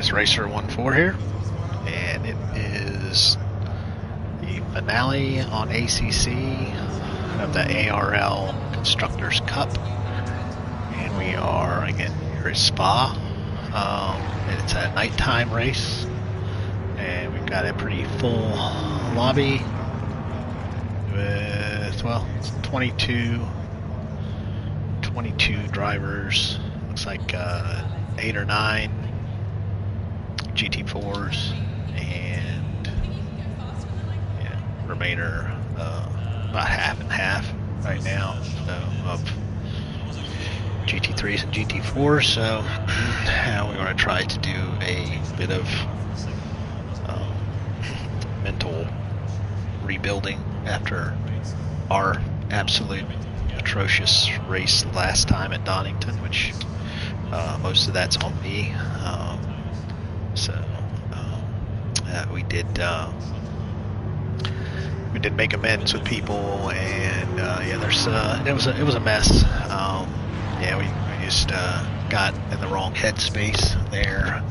It's Racer 1-4 here, and it is the finale on ACC of the ARL Constructors Cup, and we are again here at Spa. And it's a nighttime race, and we've got a pretty full lobby with, well, 22 drivers. Looks like 8 or 9 GT4s, and yeah, remainder about half and half right now, so of GT3s and GT4s. So we're going to try to do a bit of mental rebuilding after our absolute atrocious race last time at Donington, which most of that's on me. We did make amends with people, and yeah, it was a mess. Yeah, we just got in the wrong headspace there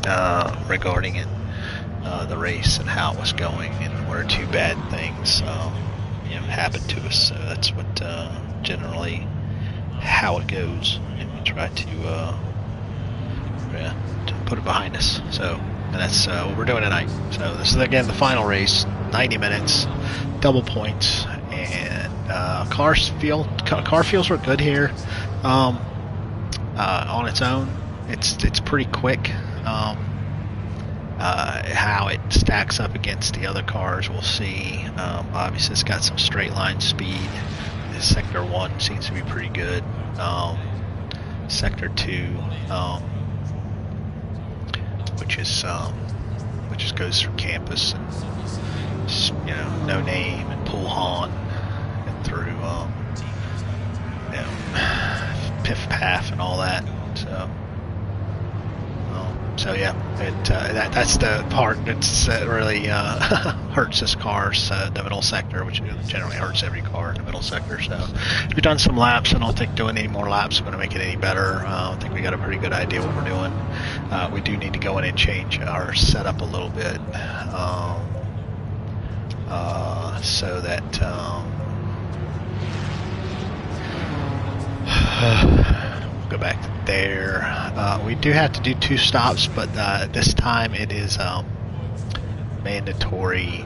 regarding it, the race and how it was going, and one or two bad things happened to us. So that's what generally how it goes, and we try to put it behind us. So that's what we're doing tonight. So this is again the final race, 90 minutes, double points, and car feels real good here. On its own, it's pretty quick. How it stacks up against the other cars, we'll see. Obviously, it's got some straight line speed. Sector 1 seems to be pretty good. Sector 2, which just goes through campus and No Name and Pulhan and through Piff Paff and all that. So yeah, that's the part that's really hurts this car's the middle sector, which generally hurts every car in the middle sector. So we've done some laps. I don't think doing any more laps is going to make it any better. I think we got a pretty good idea what we're doing. We do need to go in and change our setup a little bit, so that go back there. We do have to do 2 stops, but this time it is mandatory. You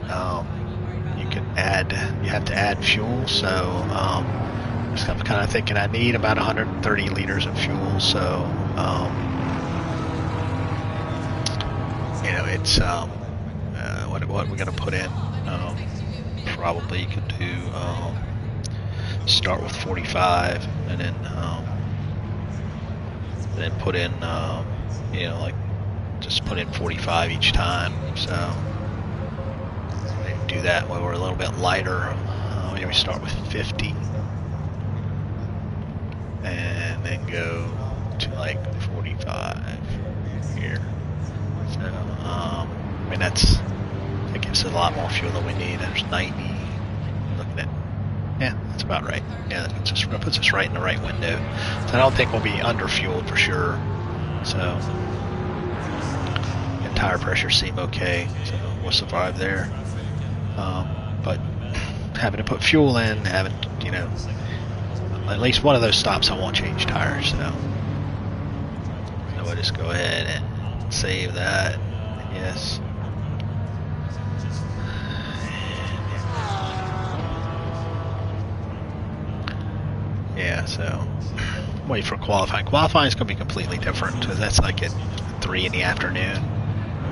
have to add fuel. So I'm kind of thinking I need about 130 liters of fuel. So it's what we're going to put in. Probably could do start with 45 and then put in just put in 45 each time. So maybe do that when we're a little bit lighter. Maybe we start with 50 and then go to like 45 here. So I mean that gives us a lot more fuel than we need. There's 90. Looking at, yeah, that's about right. Yeah, that puts us right in the right window. So I don't think we'll be underfueled for sure. So and tire pressure seem okay, so we'll survive there. But having to put fuel in, having at least one of those stops, I won't change tires. So we'll just go ahead and save that. Yes. Yeah, so wait for qualifying. Qualifying is going to be completely different because that's like at 3 in the afternoon,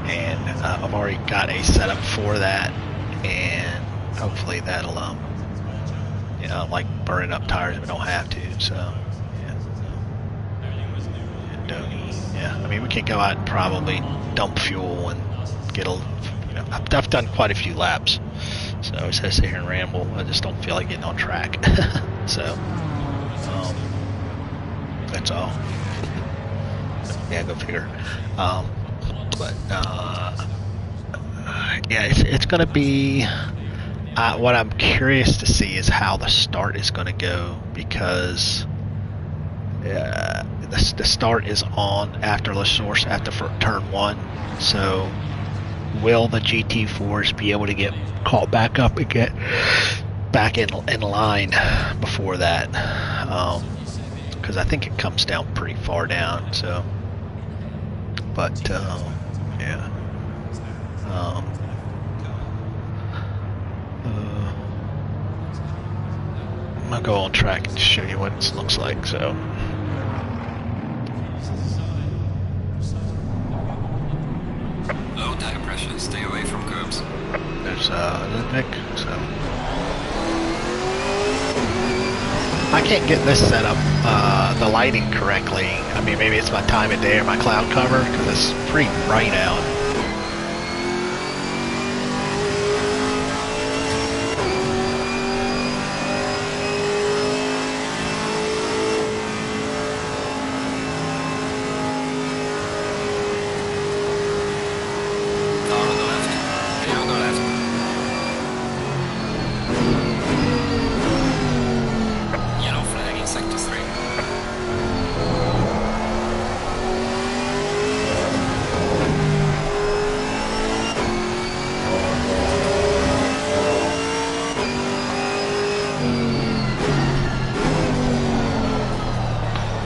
and I've already got a setup for that, and hopefully that'll like burning up tires if we don't have to. So yeah, I mean we can go out and probably dump fuel and get I've done quite a few laps, so I always have to sit here and ramble. I just don't feel like getting on track. So that's all. Yeah, go figure. Yeah, it's going to be. What I'm curious to see is how the start is going to go, because the start is on after the source after turn 1. So will the GT4s be able to get caught back up and get back in line before that? Because I think it comes down pretty far down. So, but yeah. I'm gonna go on track and show you what it looks like. So. Low tire pressure, stay away from curbs. There's Nick, so I can't get this set up, the lighting correctly. I mean, maybe it's my time of day or my cloud cover, because it's pretty bright out.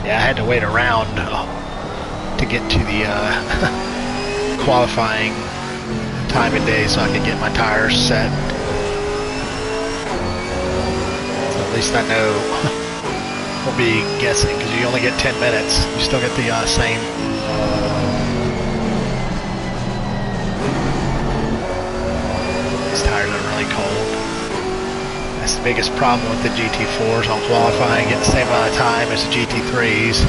I had to wait around to get to the qualifying time of day so I could get my tires set. So at least I know we'll be guessing, because you only get 10 minutes. You still get the same. These tires are really cold. That's the biggest problem with the GT4s on qualifying. Get the same amount of time as the GT3s,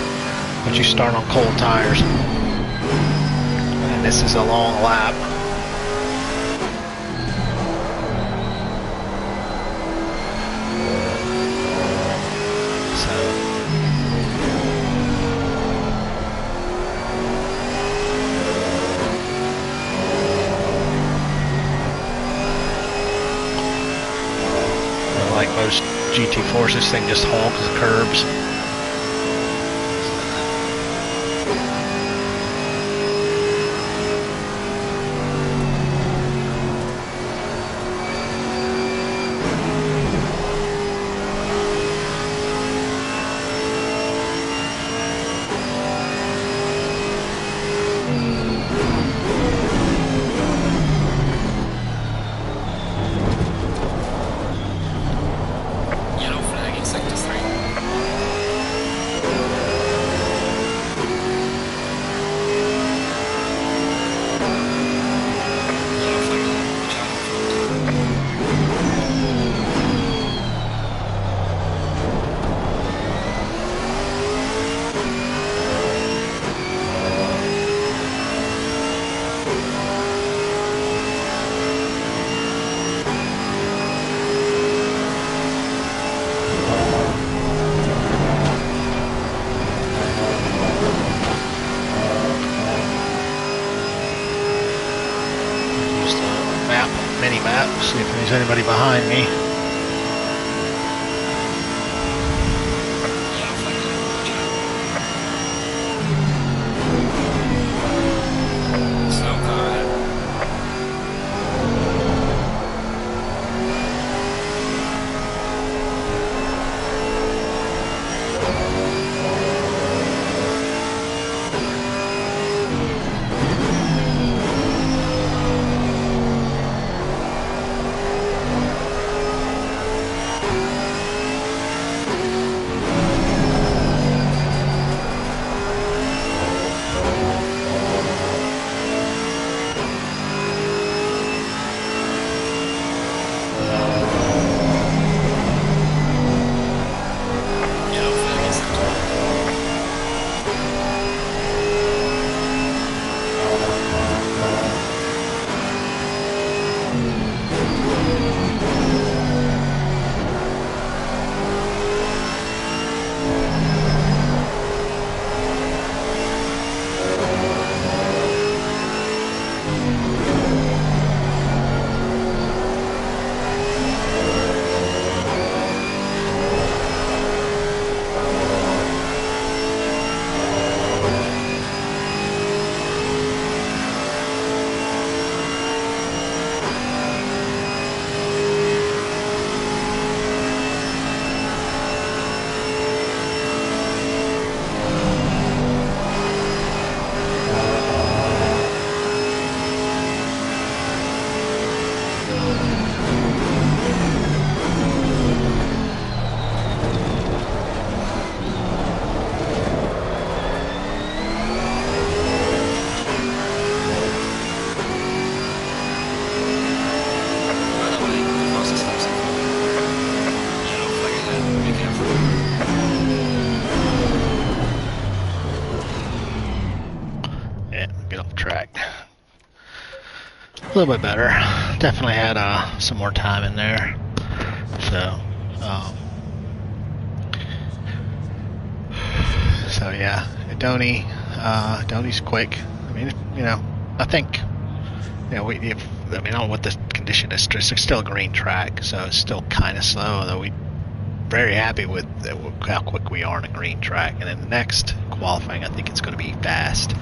but you start on cold tires. And this is a long lap. Like most GT4s, this thing just hogs the curbs. Mini-map, see if there's anybody behind me. get off track. A little bit better. Definitely had some more time in there. So yeah, Donny's quick. I mean, I think, I don't know what the condition is. It's still a green track, so it's still kind of slow. Although we're very happy with how quick we are on a green track. And then the next qualifying, I think it's going to be fast.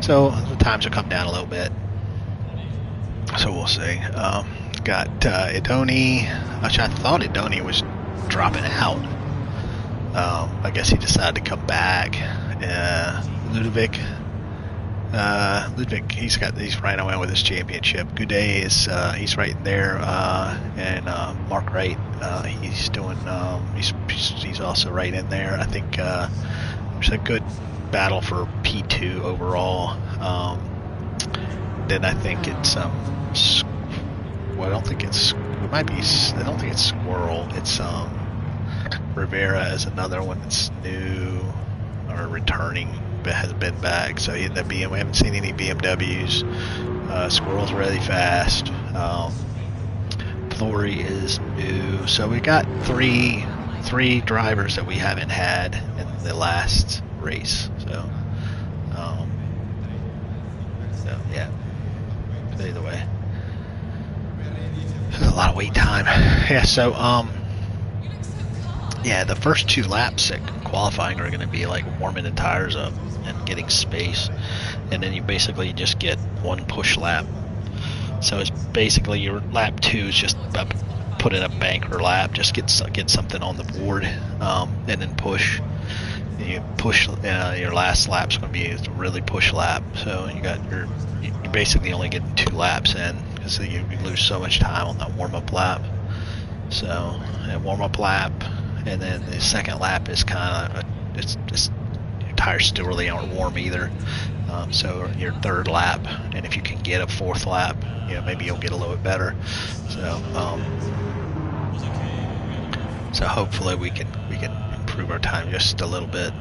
So the times will come down a little bit. So we'll see. Got Idoni, which I thought Idoni was dropping out. I guess he decided to come back. Ludwig, he's right away with his championship. Goudet he's right there, and Mark Wright, he's doing, he's also right in there. I think there's a good battle for P2 overall. Then I think it's I don't think it's Squirrel. It's Rivera is another one that's new or returning, but has been back. So we haven't seen any BMWs. Squirrel's really fast. Flory is new. So we got three drivers that we haven't had in the last race. So yeah. But either way, there's a lot of wait time. Yeah. So yeah, the first 2 laps at qualifying are going to be like warming the tires up and getting space, and then you basically just get 1 push lap. So it's basically your lap 2 is just put in a banker lap, just get something on the board, and then push. You push your last lap's going to be a really push lap. So you're basically only getting 2 laps in because you lose so much time on that warm up lap. So a warm up lap. And then the second lap is kind of, your tires still really aren't warm either. So your third lap, and if you can get a 4th lap, maybe you'll get a little bit better. So hopefully we can improve our time just a little bit.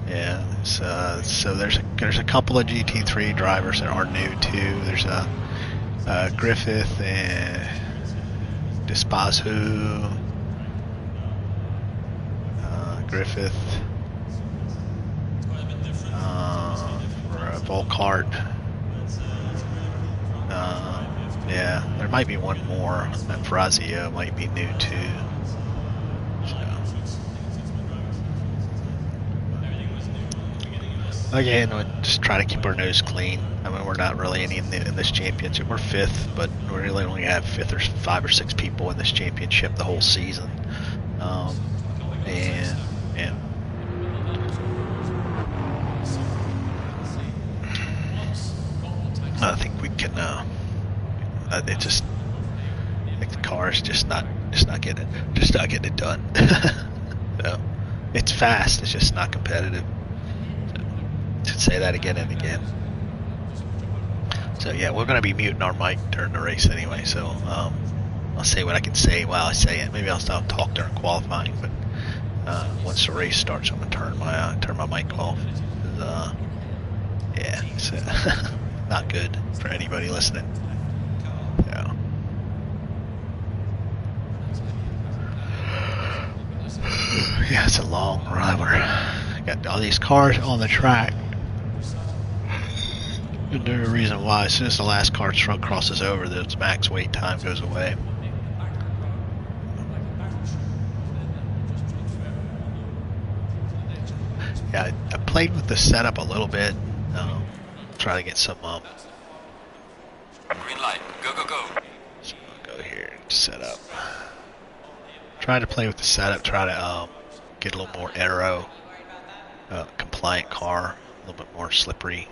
Yeah. So there's a couple of GT3 drivers that are new too. There's Griffith and Despazu, Griffith, Volkart. Yeah, there might be one more. And Frazio might be new too. Again, we'll just try to keep our nose clean. I mean, we're not really in this championship. We're 5th, but we really only have 5 or 6 people in this championship the whole season. And I think we can. I think the car is just not getting it done. So, it's fast. It's just not competitive. To say that again and again. So yeah, we're going to be muting our mic during the race anyway. So I'll say what I can say while I say it. Maybe I'll stop talk during qualifying, but once the race starts, I'm going to turn my mic off. Yeah, it's not good for anybody listening. Yeah. Yeah, it's a long ride. Got all these cars on the track. And there's a reason why. As soon as the last car truck crosses over, the max wait time goes away. Yeah, I played with the setup a little bit. Try to get some. Green light. Go, go, go. So I'll go here to set up. Trying to play with the setup. Try to get a little more aero. Compliant car, a little bit more slippery.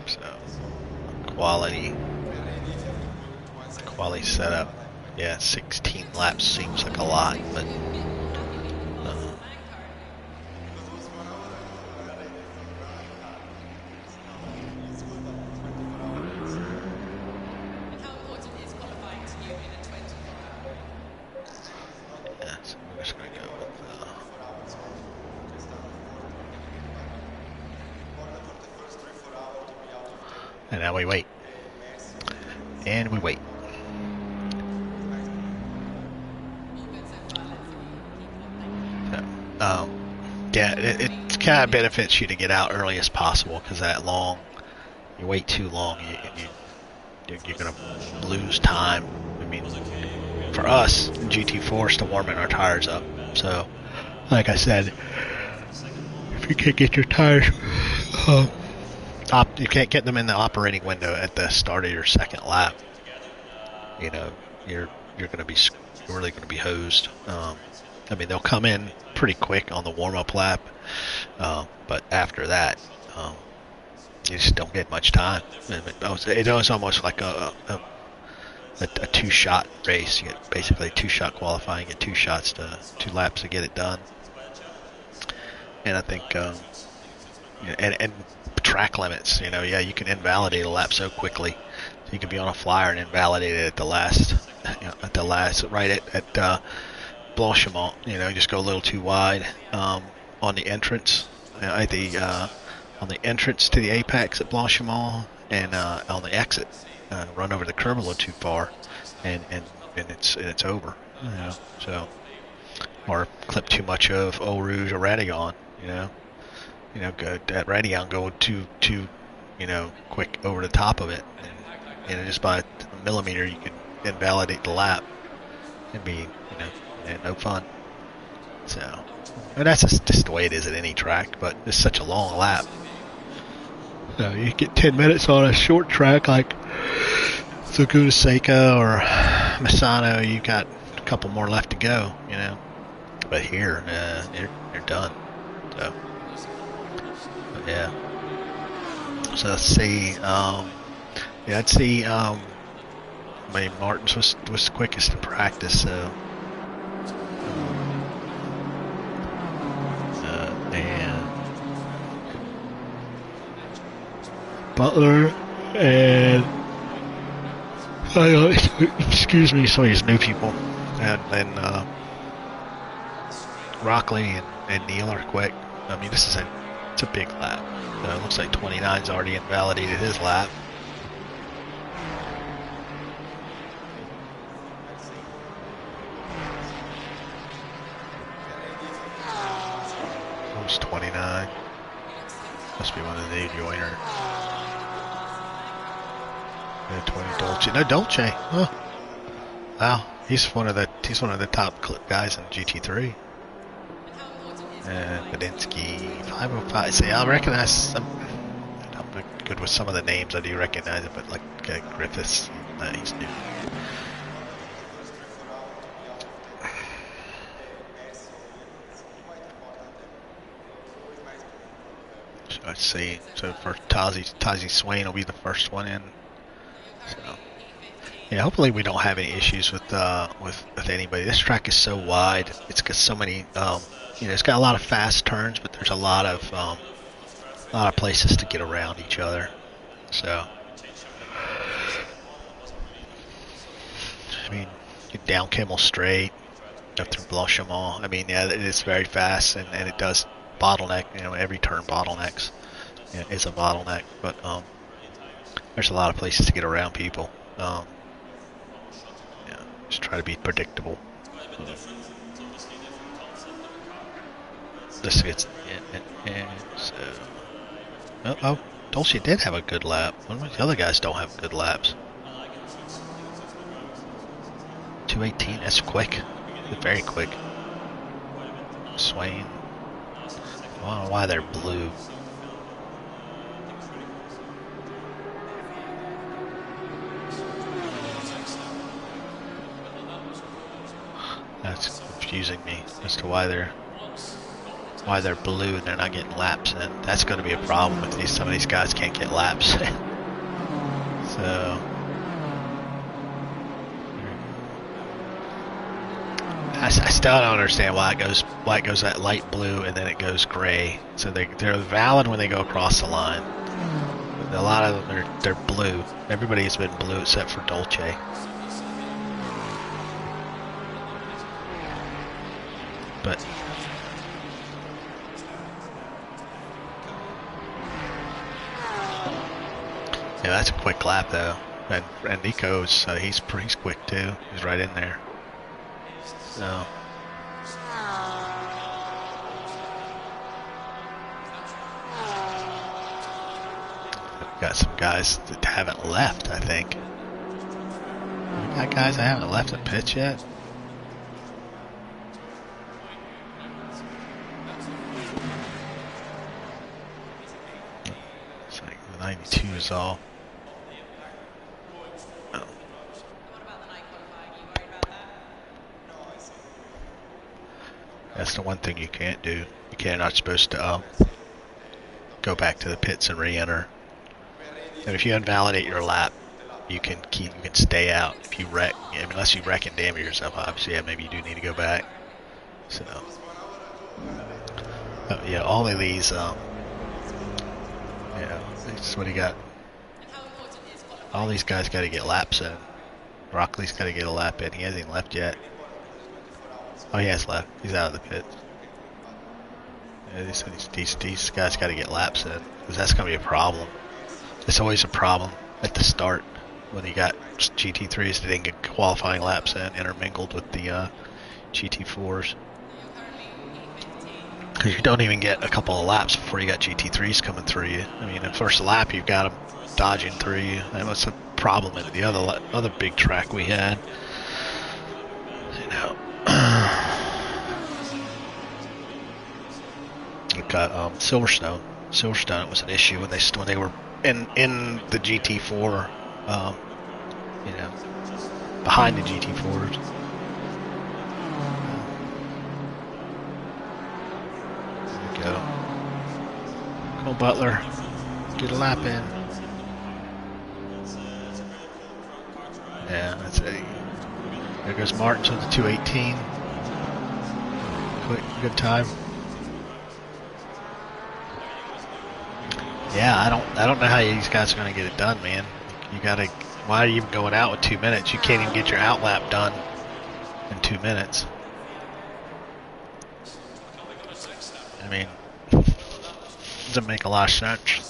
So quality setup. Yeah, 16 laps seems like a lot, but And now we wait. And we wait. So, yeah, it kind of benefits you to get out early as possible, because you wait too long, you're going to lose time. I mean, for us, GT4 is to warming our tires up. So, like I said, if you can't get your tires, you can't get them in the operating window at the start of your second lap, you know, you're really going to be hosed. I mean, they'll come in pretty quick on the warm-up lap, but after that, you just don't get much time. It was almost like a two-shot race. You get basically a two-shot qualifying, get 2 laps to get it done. And I think, and track limits, you can invalidate a lap so quickly. You can be on a flyer and invalidate it at the last, right at Blanchimont. Just go a little too wide on the entrance, on the entrance to the apex at Blanchimont, and on the exit, run over the curb a little too far, and it's over. So, or clip too much of Eau Rouge or Radillon. Go at Radillon, go too quick over the top of it, and just by a millimeter you can invalidate the lap and be no fun. So, and that's just the way it is at any track, but it's such a long lap. So you get 10 minutes on a short track like Laguna Seca or Misano, you got a couple more left to go, But here, you're done. So, yeah. So let's see. I'd see. Martins was quickest in practice, so. And Butler and excuse me, some of these new people, and Rockley and Neal are quick. I mean, it's a big lap. It looks like 29's already invalidated his lap. Who's 29? Must be one of the new joiners. 20 Dolce. No, Dolce. Huh. Wow, he's one of the top guys in GT3. Badinsky, 505. See, I'll recognize some. I'm good with some of the names. I do recognize it, but like Griffiths, he's new. So let's see. So for Tazi Swain will be the first one in. So yeah, hopefully we don't have any issues with anybody. This track is so wide. It's got so many. It's got a lot of fast turns, but there's a lot of places to get around each other. So, I mean, down Kimmel Straight, up through Blanchimont. I mean, yeah, it's very fast, and it does bottleneck. Every turn bottlenecks. Is a bottleneck, but there's a lot of places to get around people. Just try to be predictable. This gets so. Dolce did have a good lap. The other guys don't have good laps. 218. That's quick. Very quick. Swain. I don't know why they're blue. That's confusing me as to why they're blue and they're not getting laps in. That's going to be a problem if some of these guys can't get laps. So I still don't understand why it goes that light blue and then it goes gray. So they're valid when they go across the line. But a lot of them they're blue. Everybody has been blue except for Dolce. But Yeah, that's a quick lap though. And Nico's he's quick too. He's right in there. So got some guys that haven't left, I think. We got guys that haven't left the pitch yet. It's like the 92 is all. Oh. That's the one thing you can't do. You're not supposed to go back to the pits and re-enter. And if you invalidate your lap, you can stay out. If you wreck, unless you wreck and damage yourself, obviously, yeah, maybe you do need to go back. So, yeah, all of these, that's what he got. All these guys got to get laps in. Rockley's got to get a lap in. He hasn't even left yet. Oh, he has left. He's out of the pit. Yeah, these guys got to get laps in, because that's going to be a problem. It's always a problem at the start when you got GT3s that didn't get qualifying laps in, intermingled with the GT4s. Because you don't even get a couple of laps before you got GT3s coming through you. I mean, the first lap you've got them dodging through you. That was a problem at the other big track we had. You know, we got Silverstone. Silverstone, it was an issue when they were in the GT4, behind the GT4s. There we go. Go Butler, get a lap in. Yeah, that's it. There goes Martin to the 218. Good time. Yeah, I don't know how these guys are going to get it done, man. You got to. Why are you even going out with 2 minutes? You can't even get your out lap done in 2 minutes. I mean, doesn't make a lot of sense.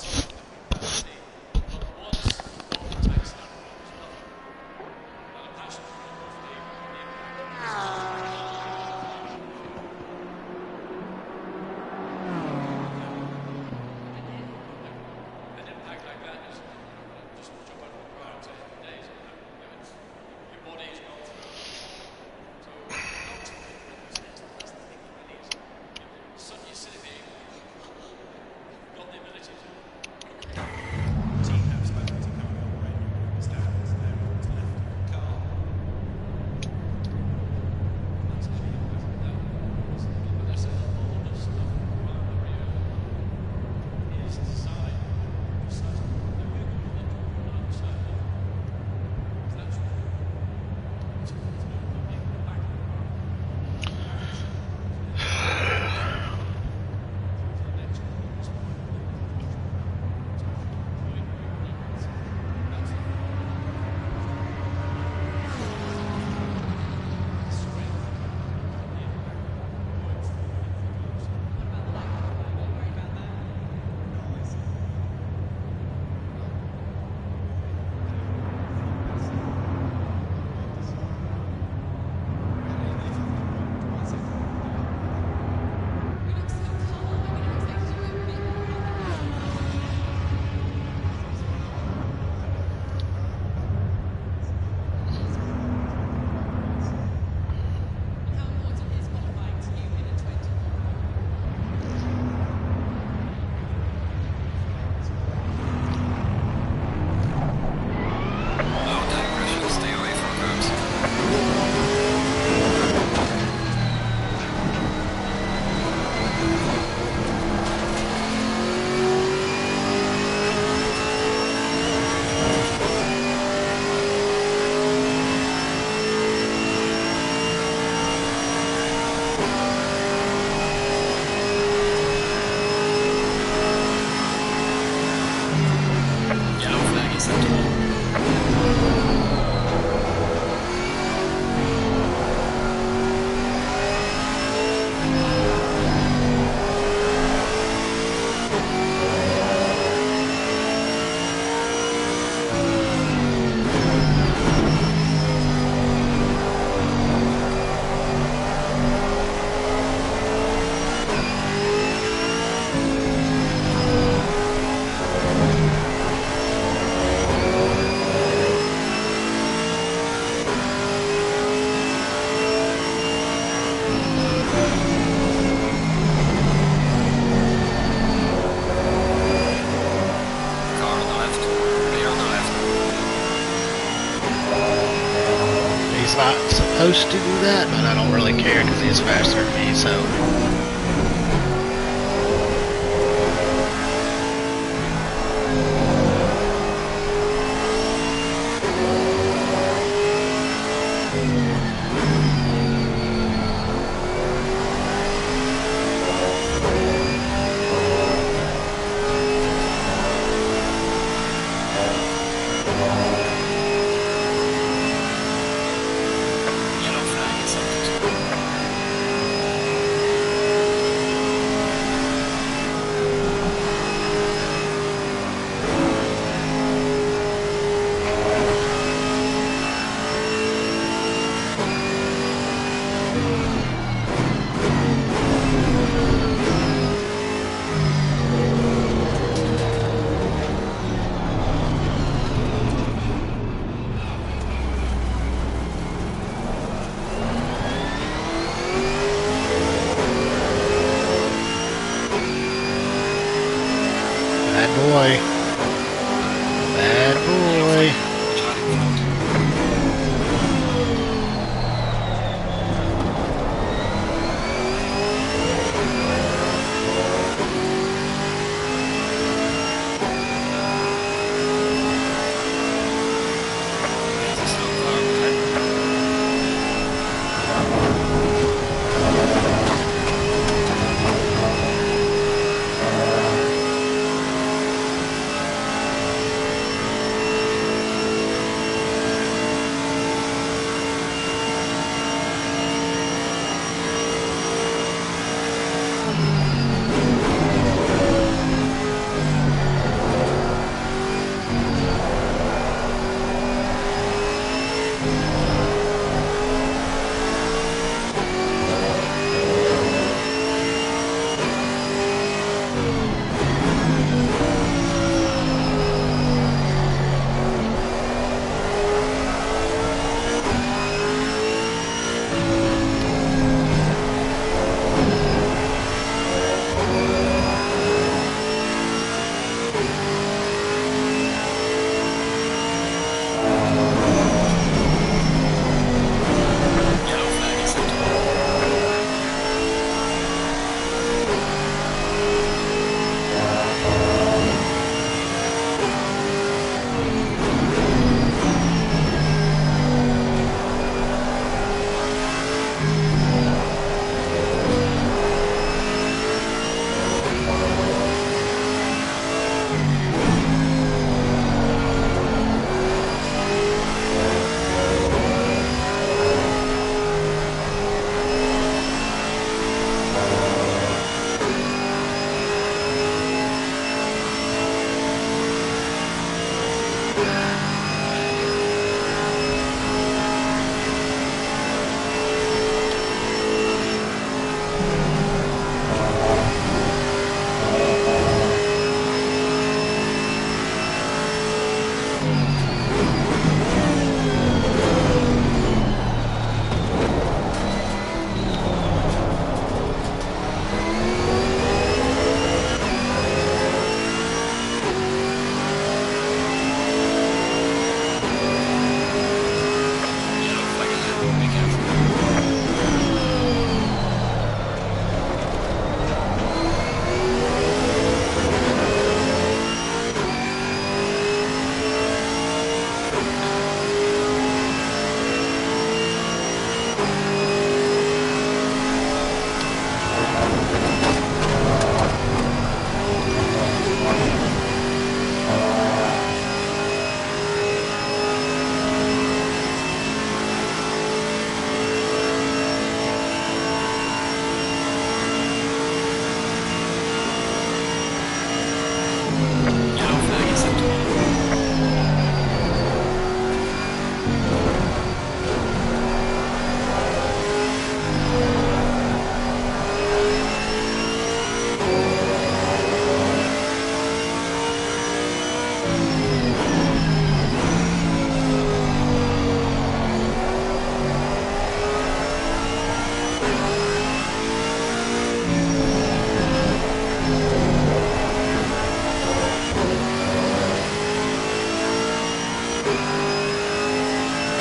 supposed to do that, but I don't really care because he's faster than me, so. Boy. Bad boy.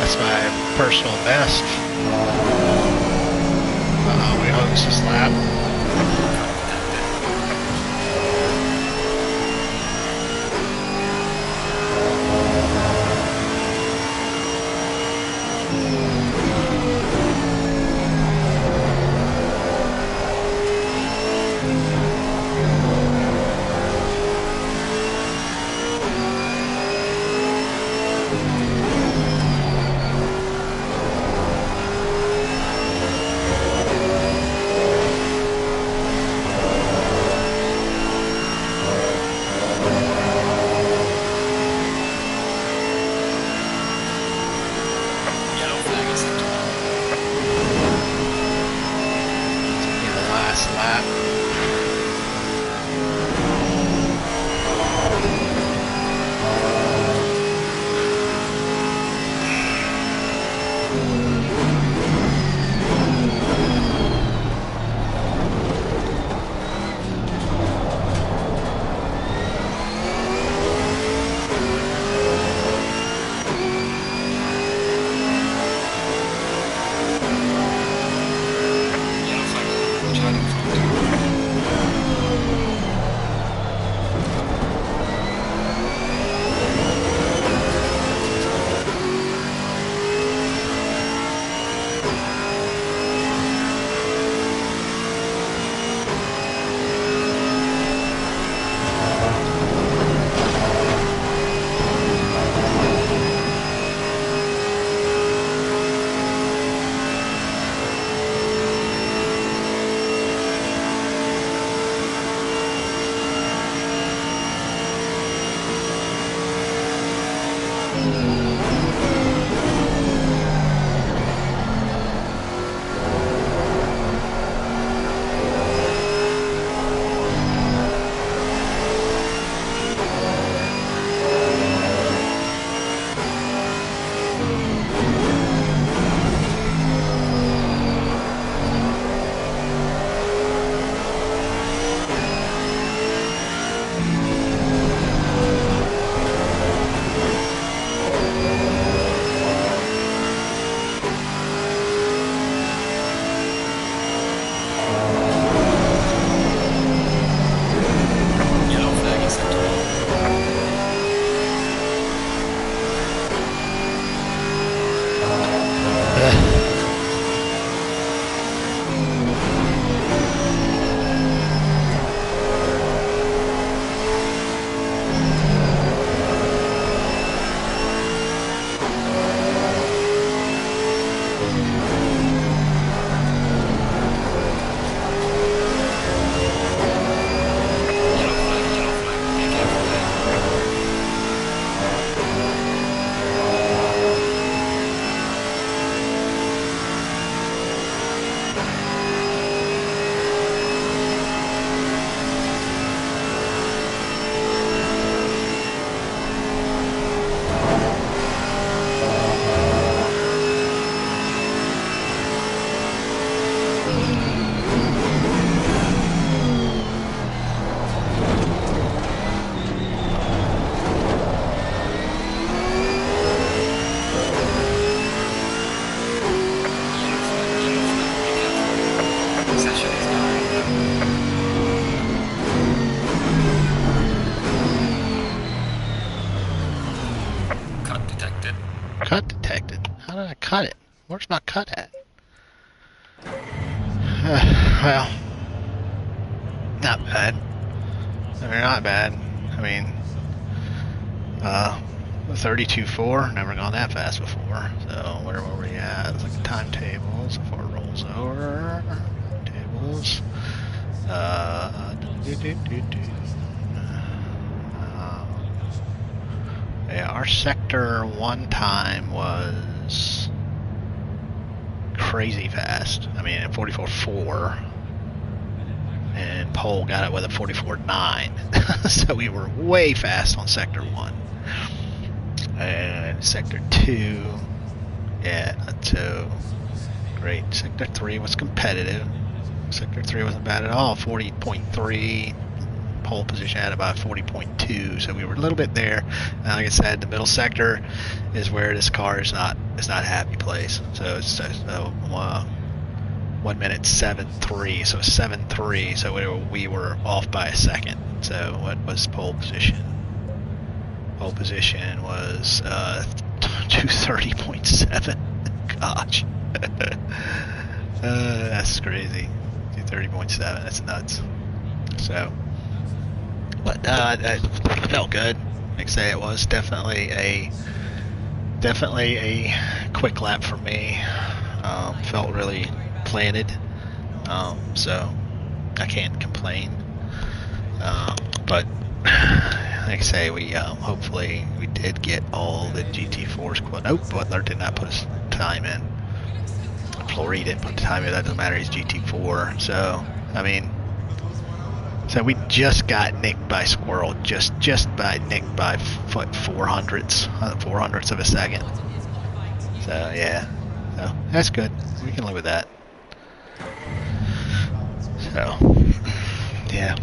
That's my personal best. Fastest lap. Yellow flag acceptable. Taking the last lap. Yellow flag charting from 0. Yellow flag acceptable. Yellow flag, be careful there. Session is done. Cut detected. Cut detected. How did I cut it? Where's my cut at? Well, not bad. I mean, not bad. I mean, 32.4. Never gone that fast before. So where were we at? Let's look at timetables before it rolls over. Tables. Yeah, our sector one time was crazy fast. I mean, at 44.4, and Pole got it with a 44.9. So we were way fast on sector one. And sector two, yeah, not so great. Sector three was competitive. Sector 3 wasn't bad at all. 40.3. Pole position had about 40.2, so we were a little bit there. And like I said, the middle sector is where this car is not a happy place. So it's 1 minute 7.3, so 7.3, so we were off by a second. So what was pole position? Pole position was 230.7. Gosh. That's crazy. 230.7, that's nuts. So, but that felt good. Like I say, it was definitely a quick lap for me. Felt really planted, so I can't complain. But like I say, we hopefully we did get all the GT4s. Nope, Butler did not put his time in. Flory didn't put the time in. That doesn't matter. He's GT4. So I mean, so we just got nicked by Squirrel. Just by nicked by 400ths of a second. So yeah, so that's good. We can live with that. So yeah.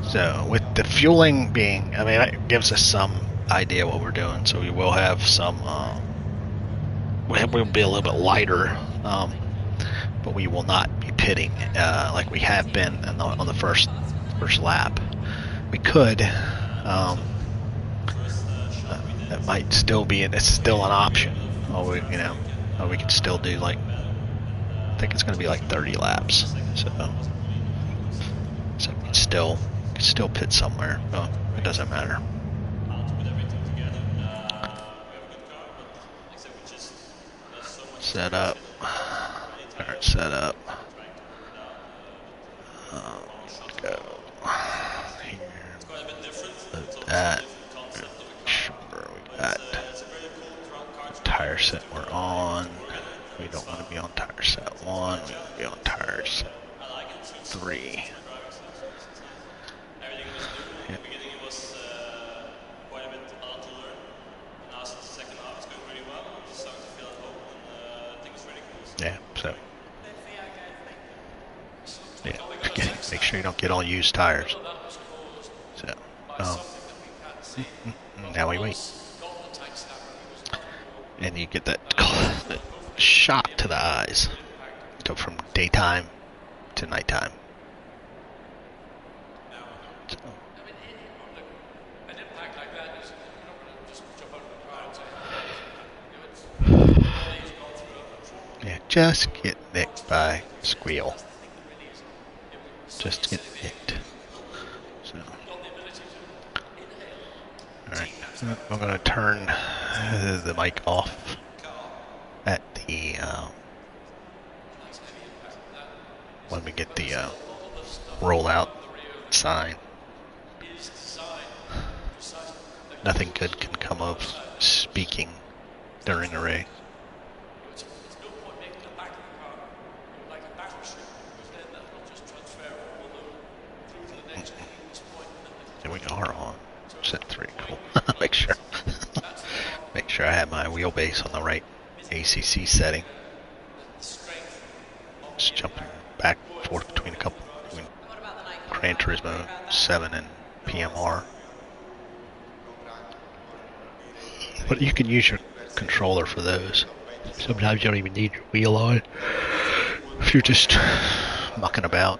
So with the fueling being, I mean, it gives us some idea what we're doing. So we will have some, we'll be a little bit lighter, but we will not be pitting like we have been on the first lap. We could, that might still be, it's still an option. Or we, or we could still do like, I think it's going to be like 30 laps. So we can still pit somewhere. Oh, it doesn't matter. Set up. Alright, set up. Go. Here. Load that. Sure, we got tire set we're on. We don't want to be on tire set 1. We want to be on tire set 3. Yeah, so yeah, make sure you don't get all used tires. So now we wait, and you get that shock to the eyes. Go from daytime to nighttime. So. Yeah, just get nicked by Squeal. Just get nicked. So, alright, I'm going to turn the mic off at the, when we get the rollout sign. Nothing good can come of speaking during a race. We are on set 3. Cool. Make sure I have my wheelbase on the right ACC setting. Just jumping back and forth between Gran Turismo 7 and PMR. But you can use your controller for those. Sometimes you don't even need your wheel on if you're just mucking about.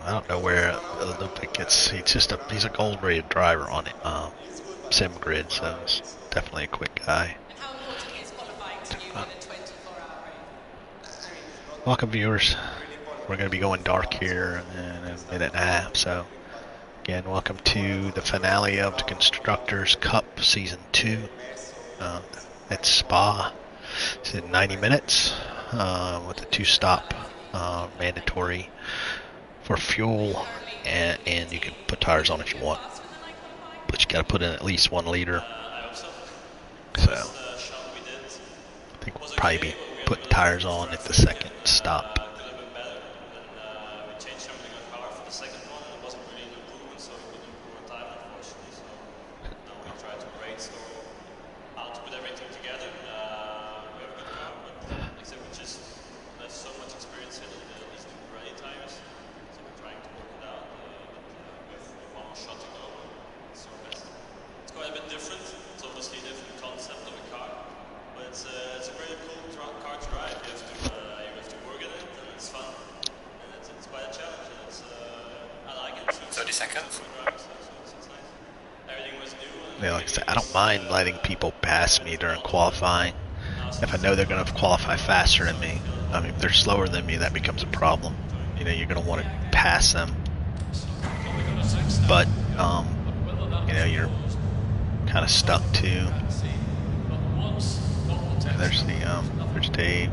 I don't know where Olympic gets. He's a gold rated driver on it, sim grid, so it's definitely a quick guy. Welcome viewers. We're going to be going dark here in a minute and a half. So again, welcome to the finale of the Constructors Cup Season 2 at Spa. It's in 90 minutes with a 2-stop mandatory for fuel, and you can put tires on if you want, but you got to put in at least 1 liter. So I think we'll probably be putting tires on at the second stop. Different. It's obviously different like I said, I don't mind letting people pass me during qualifying if I know they're going to qualify faster than me. I mean, if they're slower than me, that becomes a problem. You know, you're going to want to pass them, but you know, you're kind of stuck to. There's Dave.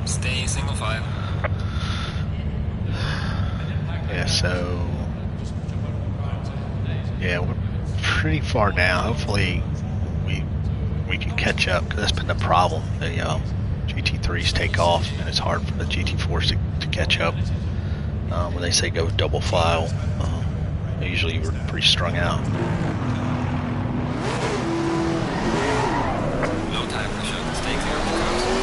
Stay single file. Yeah, so yeah, we're pretty far now. Hopefully, we can catch up, because that's been the problem. The GT3s take off, and it's hard for the GT4s to catch up. When they say go double file, usually we're pretty strung out. Low tire pressure. Stay clear of the curves.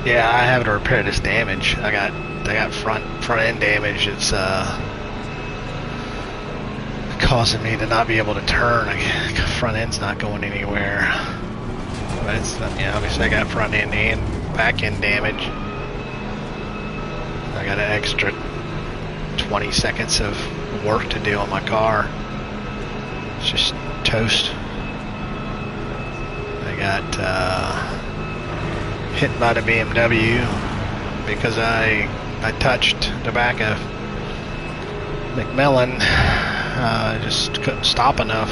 Yeah, I have to repair this damage. I got front end damage. It's causing me to not be able to turn. Front end's not going anywhere. But it's obviously I got front end and back end damage. I got an extra 20 seconds of work to do on my car. It's just toast. I got hit by the BMW because I touched the back of McMillan. I just couldn't stop enough.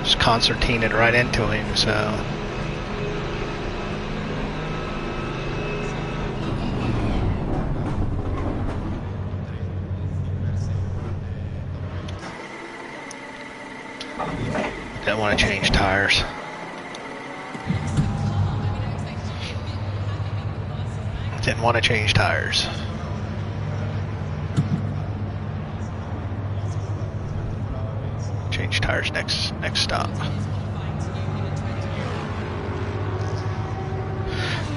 Just concertinaed right into him, so. Didn't want to change tires. Didn't want to change tires. Change tires next stop.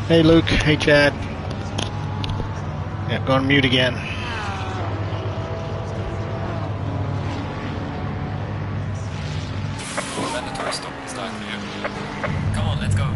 Hey Luke, hey Chad. Yeah, go on mute again. Mandatory stop start for you. Come on, let's go.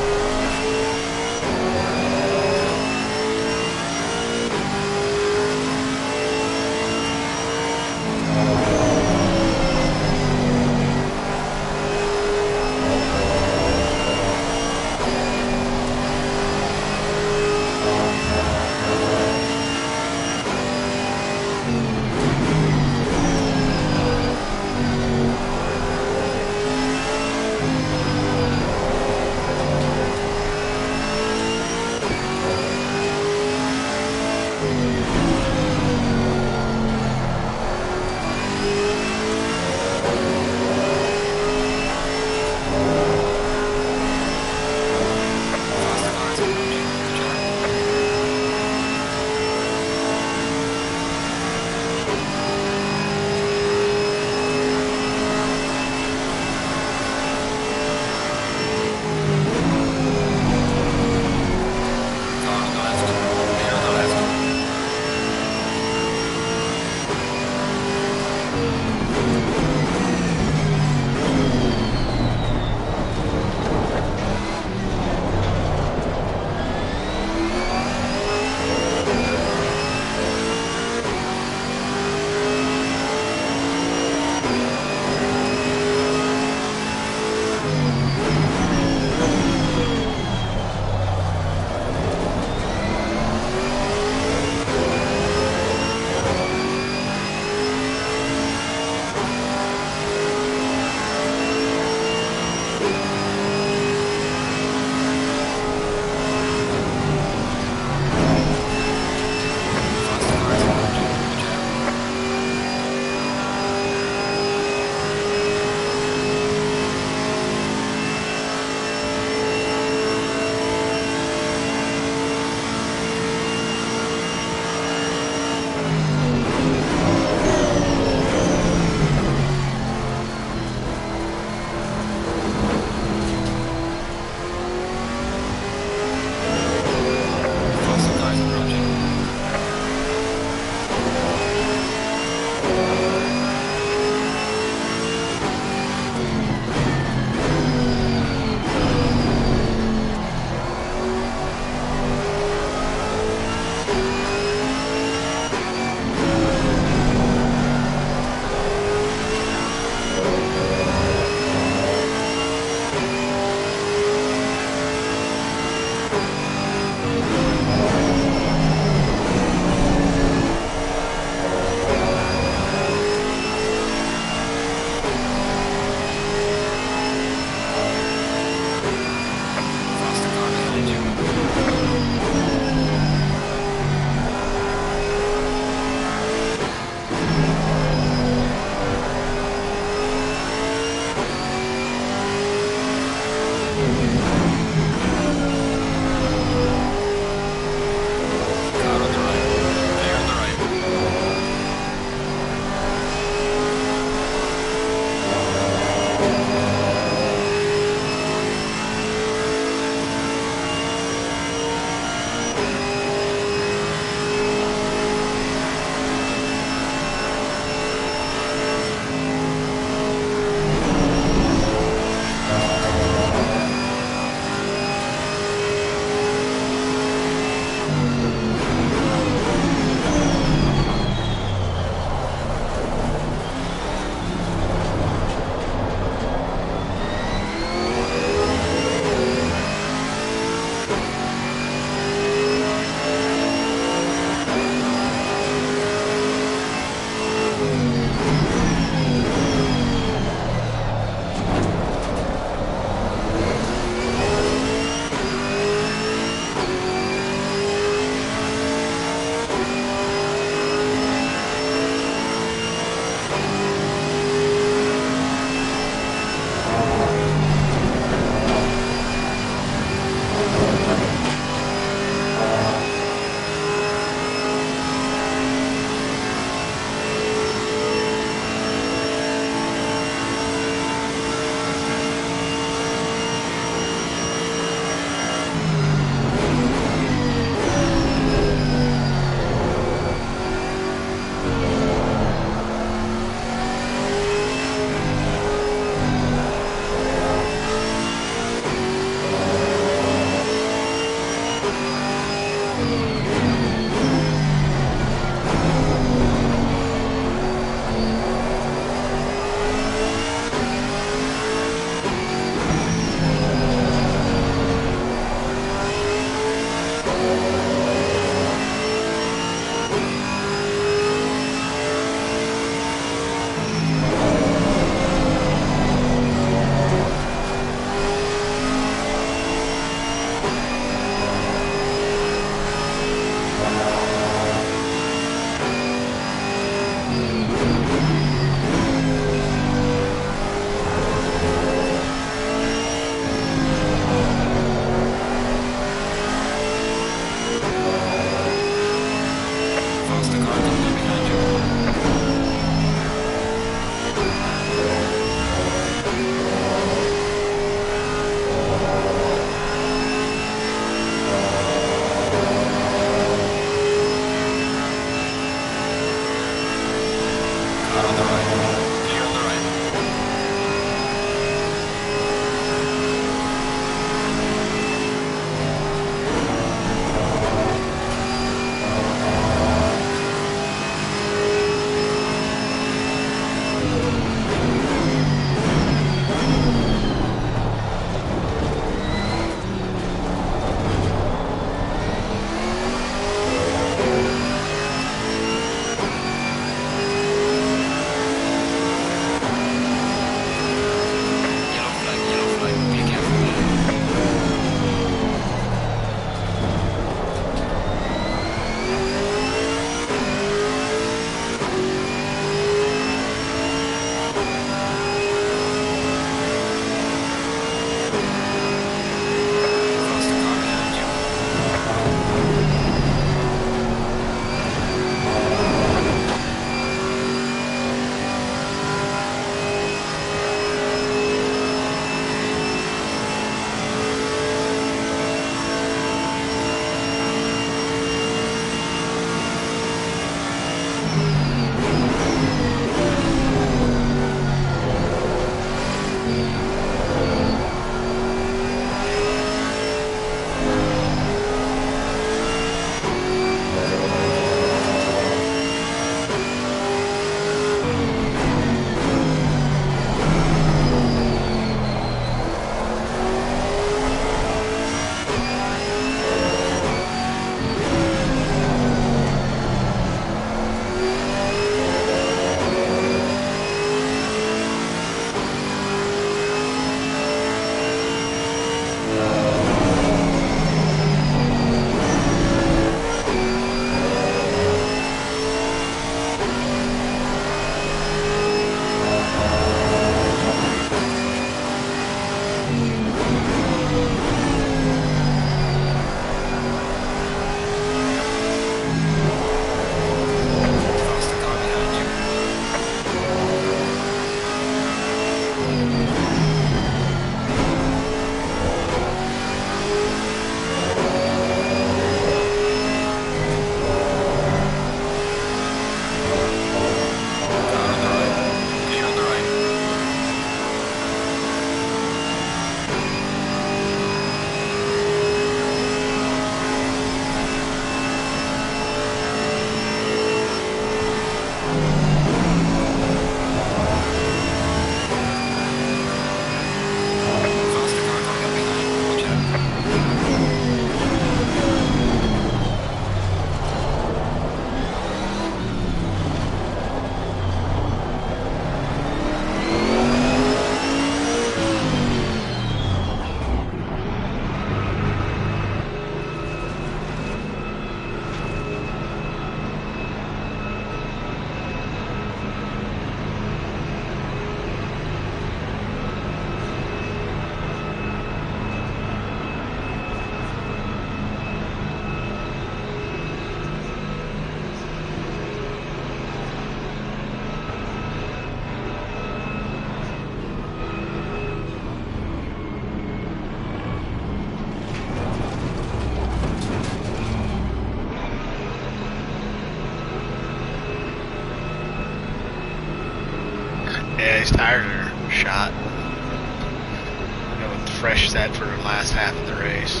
Yeah, his tires are shot. I know it's fresh set for the last half of the race.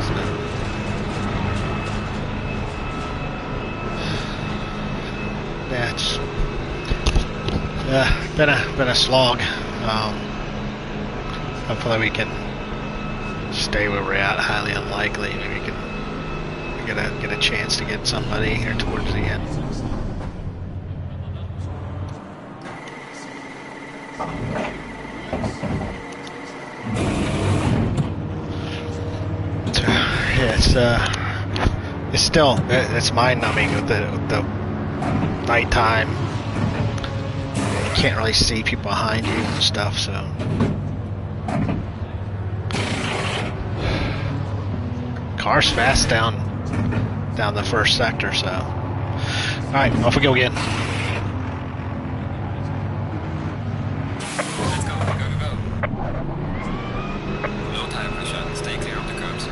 So. it's been a slog. Hopefully we can stay where we're at. Highly unlikely. Maybe we can get a chance to get somebody here towards the end. Yeah, it's still mind-numbing with the nighttime. You can't really see people behind you and stuff, so. Car's fast down the first sector, so. Alright, off we go again. Let's go, go, go, go. Low tire pressure, stay clear of the curbs.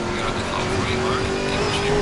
We're at the halfway mark, keep pushing.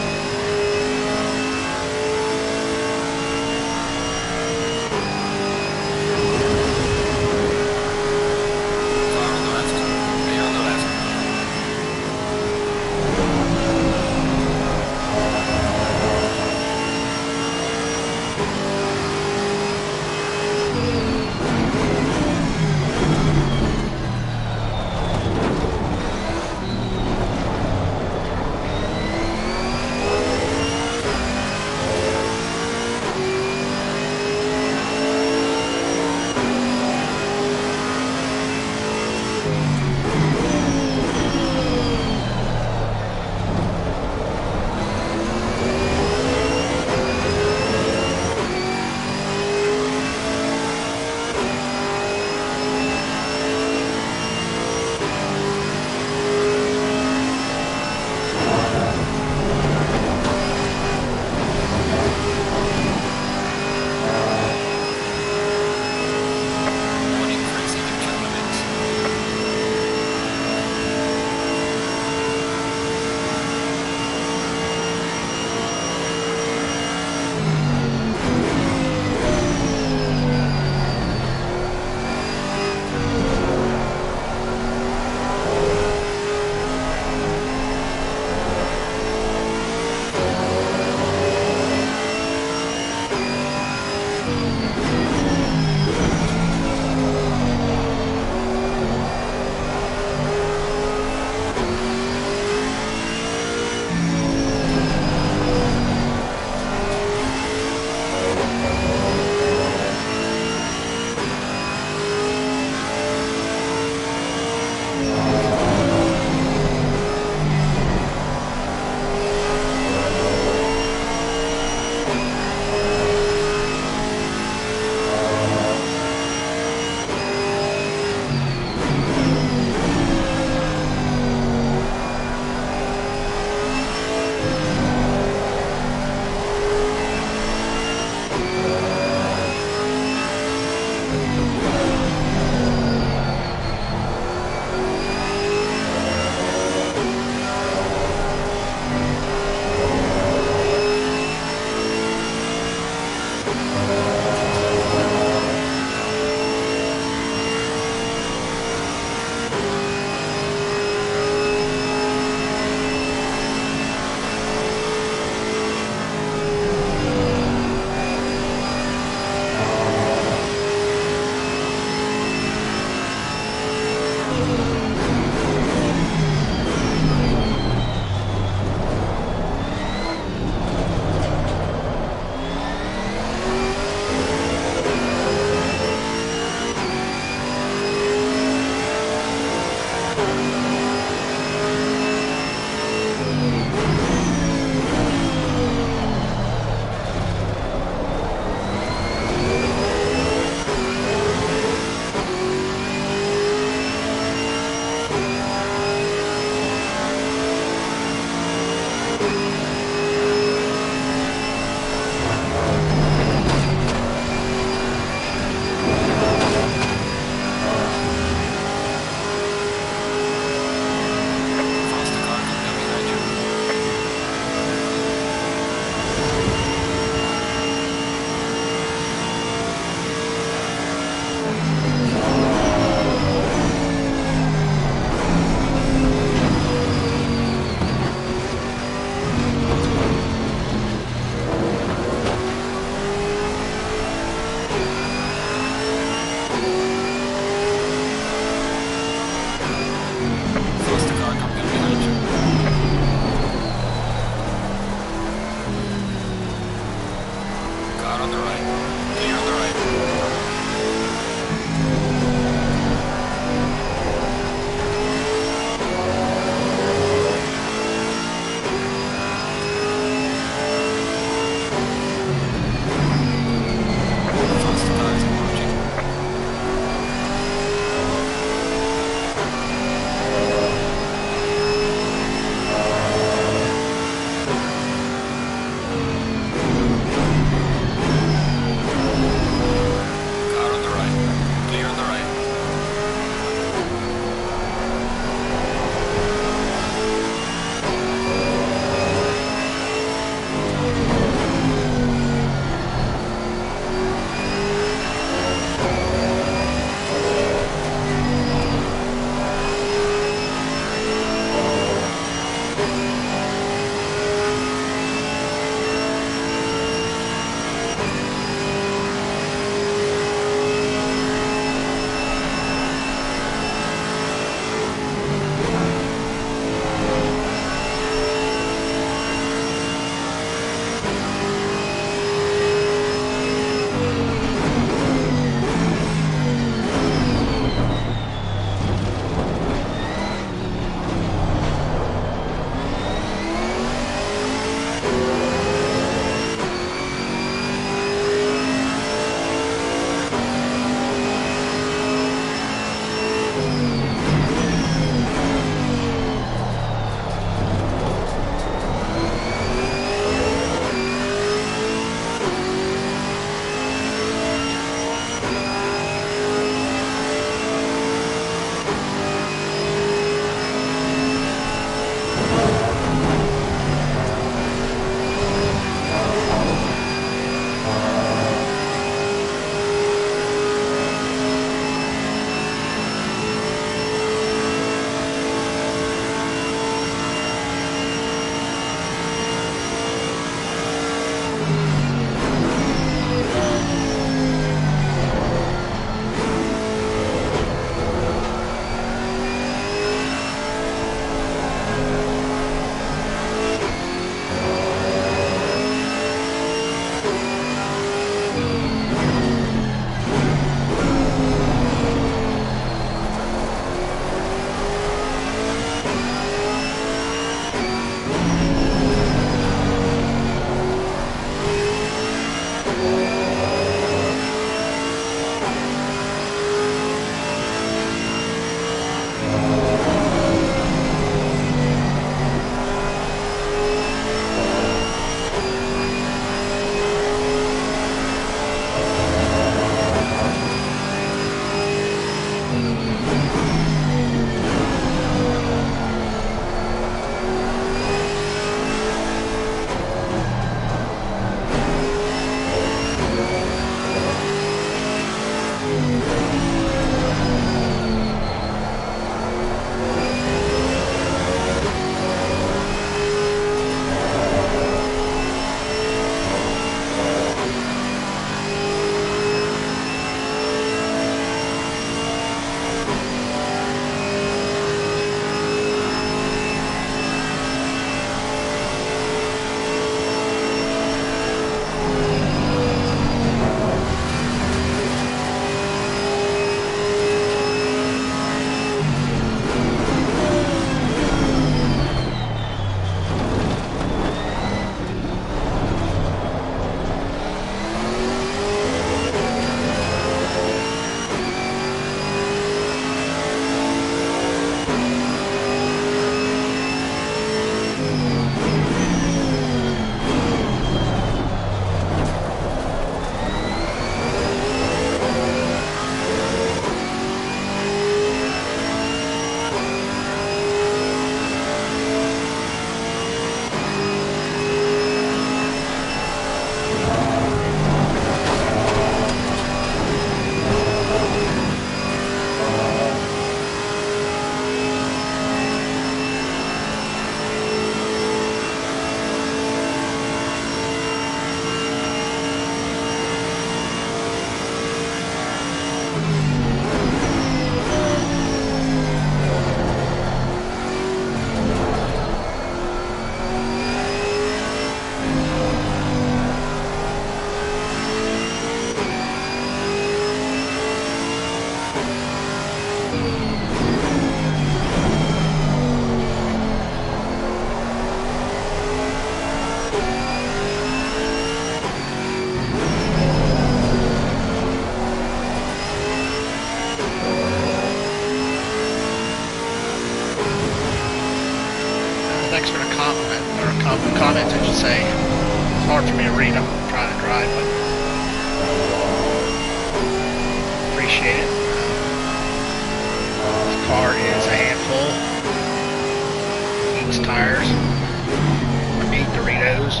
multiclass tires. I mean Doritos.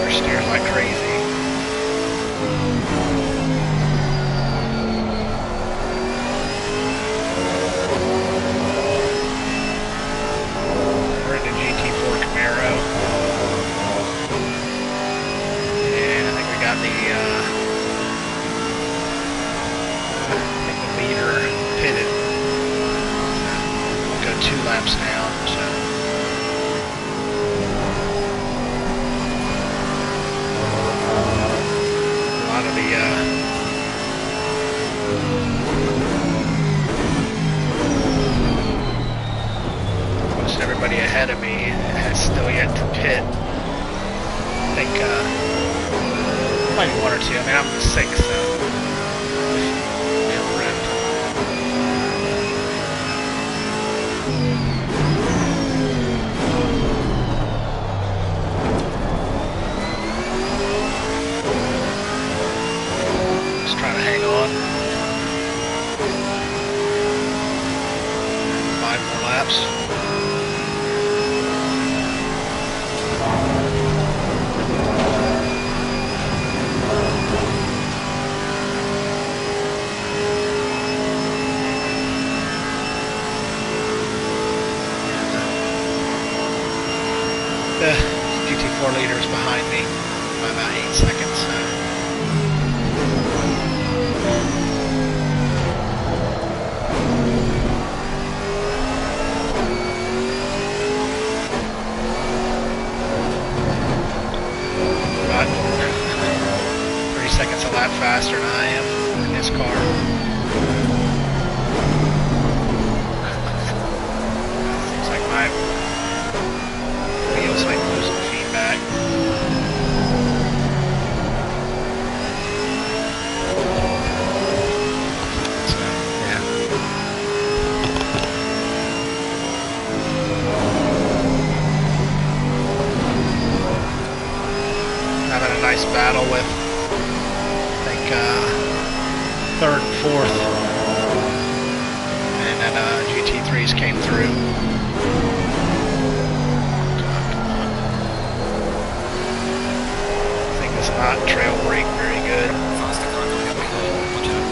Steers like crazy. We're in the GT4 Camaro. And I think we got the leader pitted. We'll go 2 laps now. So. Most everybody ahead of me has still yet to pit. I think maybe 1 or 2. I mean, I'm the 6th, so feel ripped. Just trying to hang on. 5 more laps. The GT4 leader is behind me by about 8 seconds. About 30 seconds a lap faster than I am in this car. Seems like my wheels like losing feedback. So, yeah. Having a nice battle with, I think, 3rd and 4th. And then GT3s came through. Not trail brake very good. Faster car coming up behind. Watch out.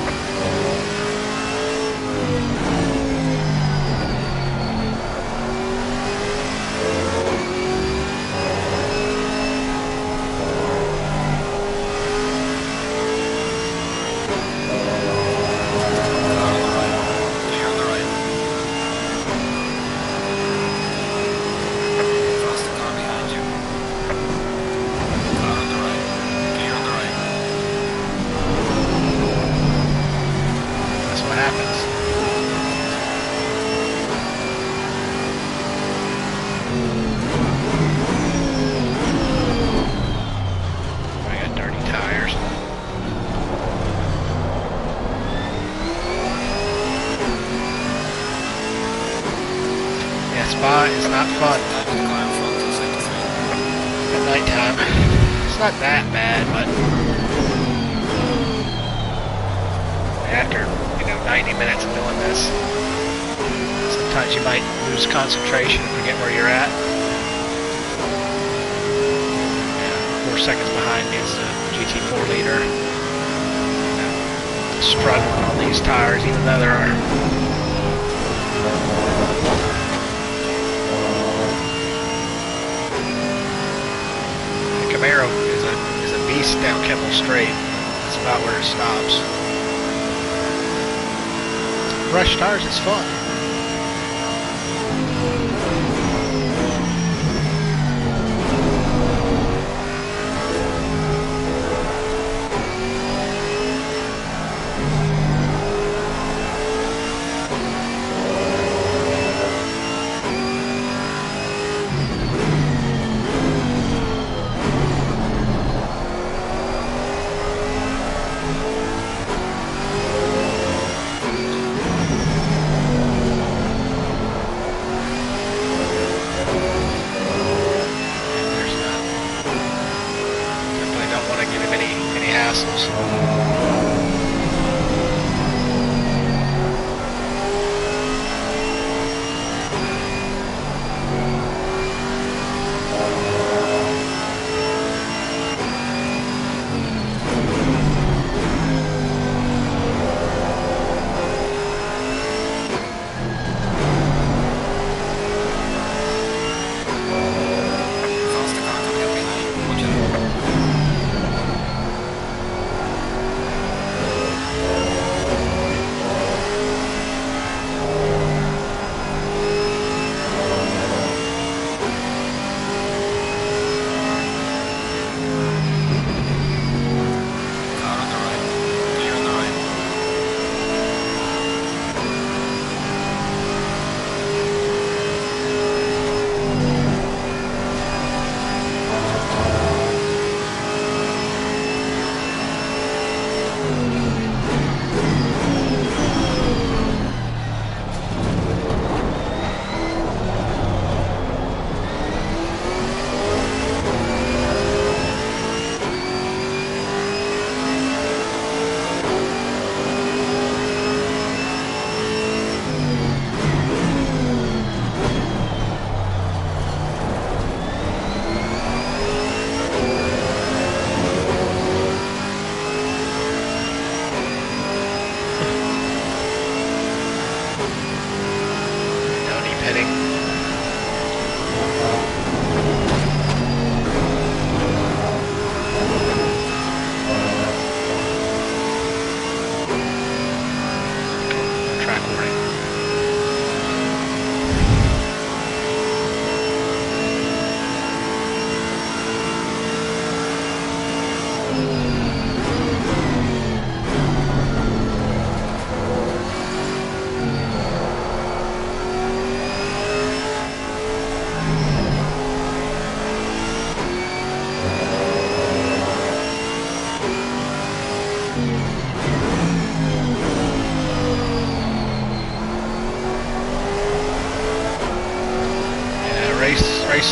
Clear on the right. Faster car behind you. Car on the right. That's what happens. I got dirty tires. Yeah, Spa is not fun at nighttime. It's not that bad, but after 90 minutes of doing this, sometimes you might lose concentration and forget where you're at. Yeah, 4 seconds behind me is the GT4 leader. Struggling on these tires, even though there are the Camaro is a beast down Keppel Straight. That's about where it stops. Brush tires is fun. hassles.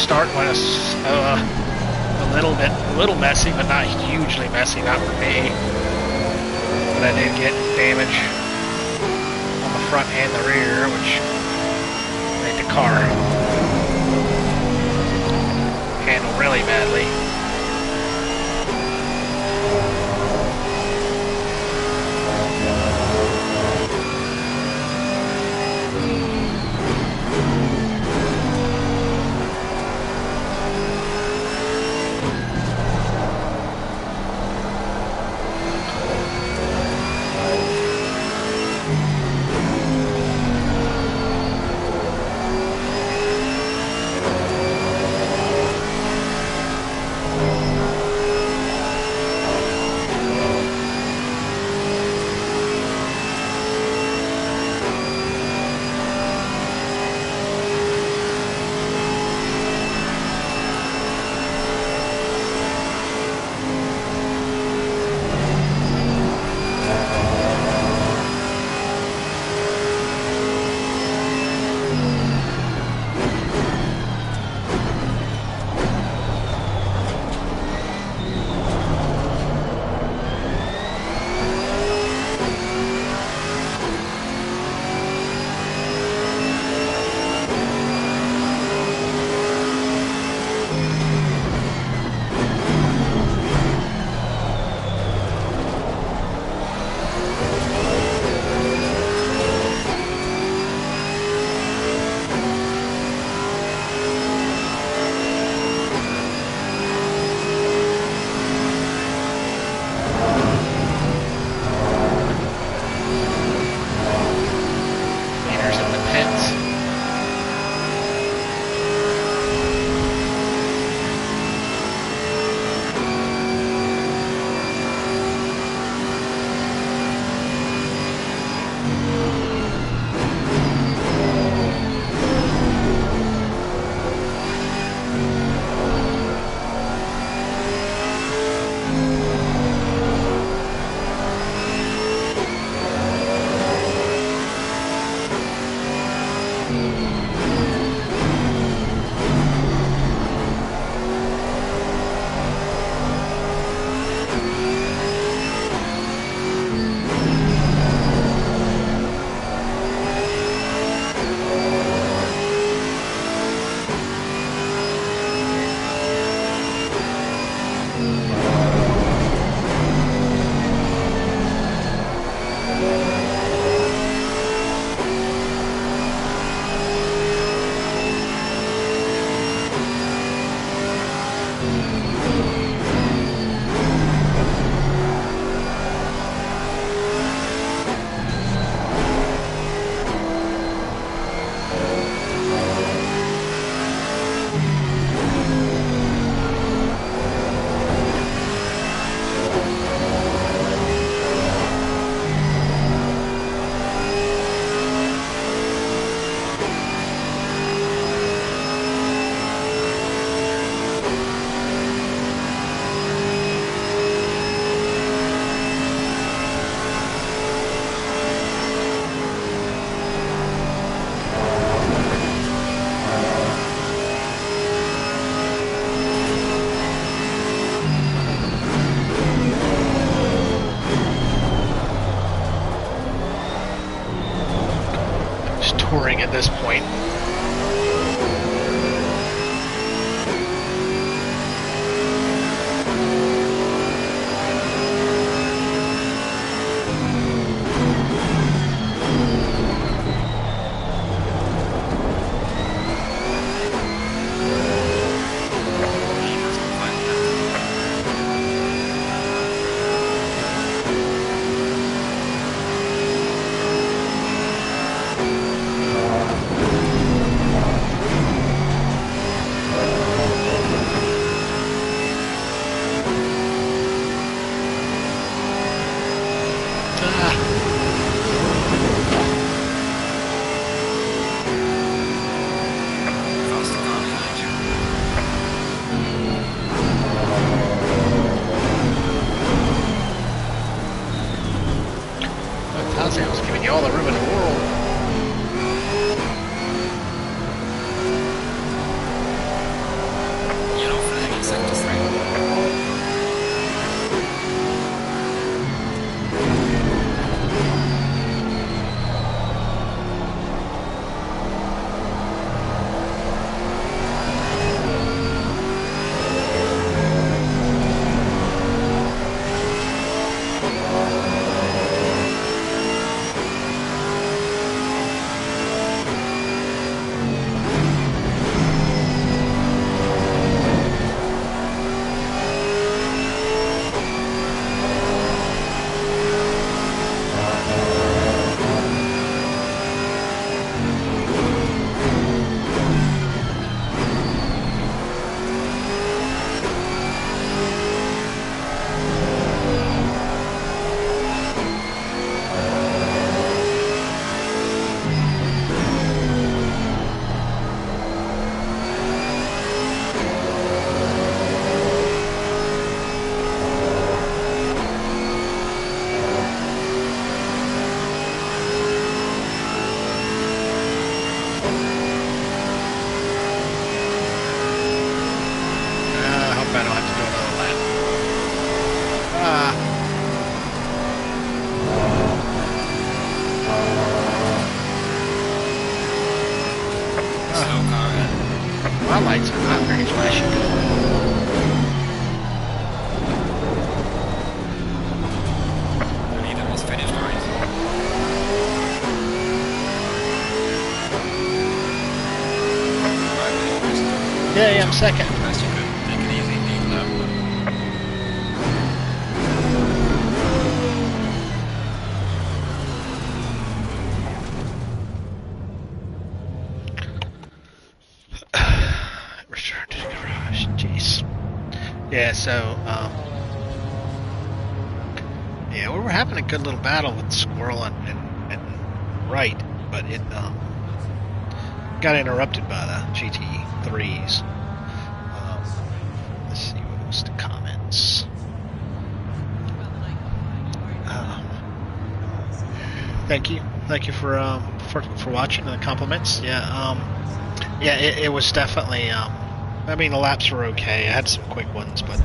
start was a little messy, but not hugely messy, not for me. But I did get damage on the front and the rear, which made the car handle really badly. sector 3. My lights are not very flashing. The leader was finished, right? Yeah, I'm second. First you could take it easy, lead lap. Return to the garage. Jeez. Yeah, so, yeah, we were having a good little battle with Squirrel and Wright, but it got interrupted by the GT3s. Let's see what was the comments. Thank you for watching and the compliments. Yeah, yeah, it was definitely. I mean, the laps were okay. I had some quick ones, but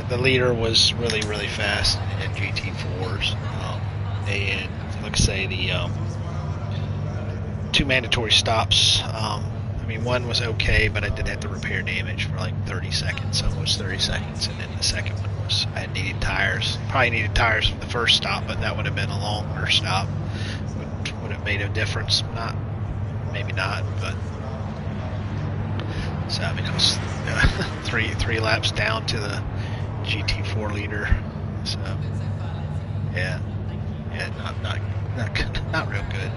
the leader was really fast in GT4s, and like I say, the two mandatory stops. I mean, one was okay, but I did have to repair damage for like 30 seconds, almost 30 seconds, and then the second one was I needed tires. Probably needed tires for the first stop, but that would have been a longer stop. Would have made a difference. Not, maybe not, but. So I mean, it was three laps down to the GT4 leader. So yeah, not real good.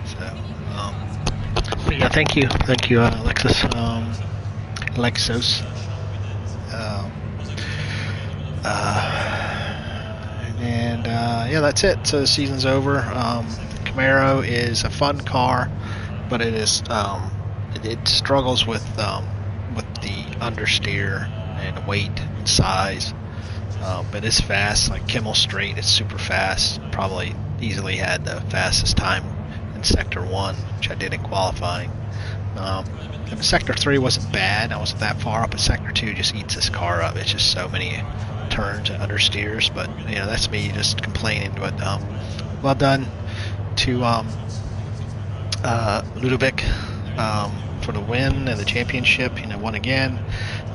So but yeah, thank you, Alexis, Alexos. And yeah, that's it. So the season's over. Camaro is a fun car, but it is. It struggles with the understeer and weight and size, but it's fast. Like Kimmel Straight, it's super fast. Probably easily had the fastest time in Sector 1, which I did in qualifying. Sector 3 wasn't bad. I wasn't that far up, but Sector 2 just eats this car up. It's just so many turns and understeers. But you know, that's me just complaining. But well done to Ludovic. For the win and the championship, you know, won again.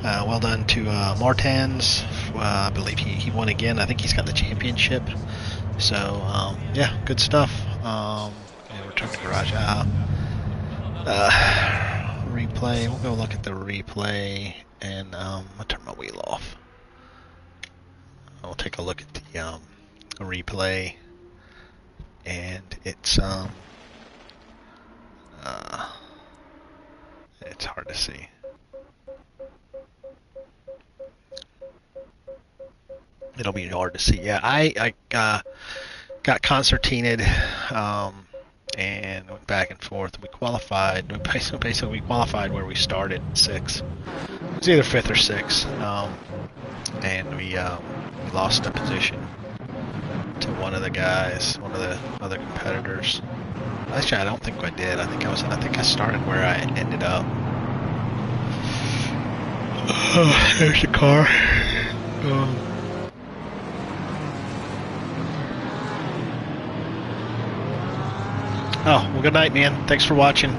Well done to Martins. I believe he won again. I think he's got the championship. So yeah, good stuff. Yeah, return to garage. Replay. We'll go look at the replay, and I'll turn my wheel off. We'll take a look at the replay, and it's it's hard to see. It'll be hard to see. Yeah, I got concertinaed and went back and forth. We qualified. Basically, we qualified where we started, 6th. It was either 5th or 6th, and we lost a position to one of the guys, one of the other competitors. Actually, I don't think I did. I think I started where I ended up. There's the car. Oh, well, good night, man. Thanks for watching.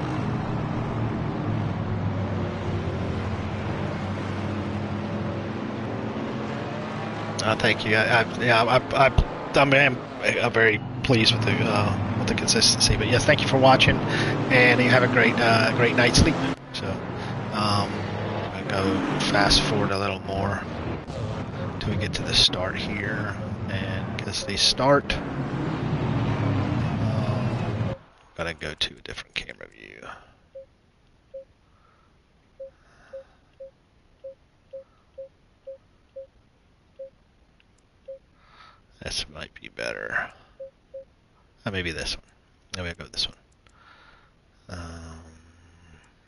Thank you. I'm very pleased with the consistency. But yes, thank you for watching, and you have a great night's sleep. So, I'm gonna go fast forward a little more till we get to the start here, and because they start. Gotta go to a different camera view. This might be better. Maybe this one. Maybe I'll go with this one.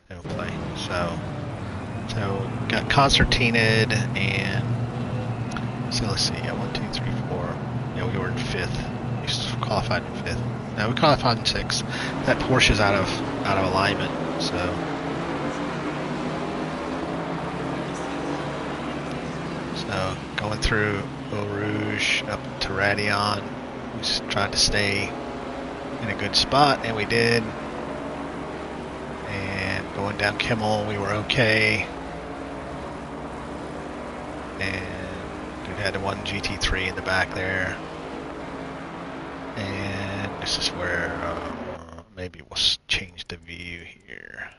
It'll play. So got concertinaed, and so let's see. Yeah, 1, 2, 3, 4. Yeah, we were in 5th. We qualified in 5th. No, we qualified in 6th. That Porsche's out of alignment. So going through Eau Rouge up to Radion. We just tried to stay in a good spot, and we did. And going down Kimmel, we were okay. And we had the one GT3 in the back there. And this is where maybe we'll change the view here.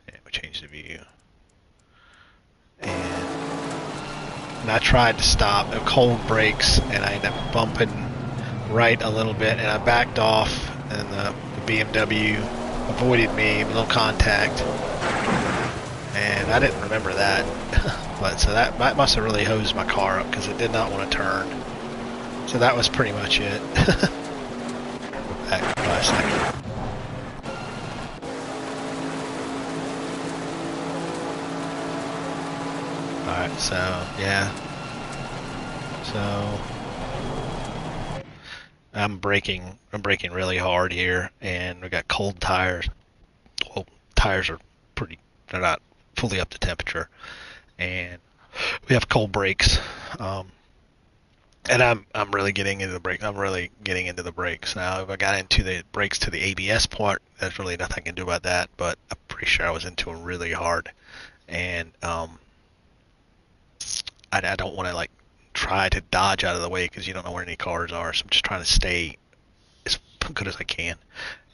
Yeah, we'll change the view. And I tried to stop. Cold brakes, and I ended up bumping right a little bit, and I backed off, and the BMW avoided me, a little contact. And I didn't remember that. But so that must have really hosed my car up, because it did not want to turn. So that was pretty much it. Go back for a second. Alright, so yeah. So I'm braking really hard here, and we got cold tires. Well, tires are they're not fully up to temperature, and we have cold brakes. And I'm really getting into the brakes. I'm really getting into the brakes now. If I got into the brakes to the ABS part, there's really nothing I can do about that. But I'm pretty sure I was into them really hard, and I don't want to like try to dodge out of the way, because you don't know where any cars are. So I'm just trying to stay as good as I can,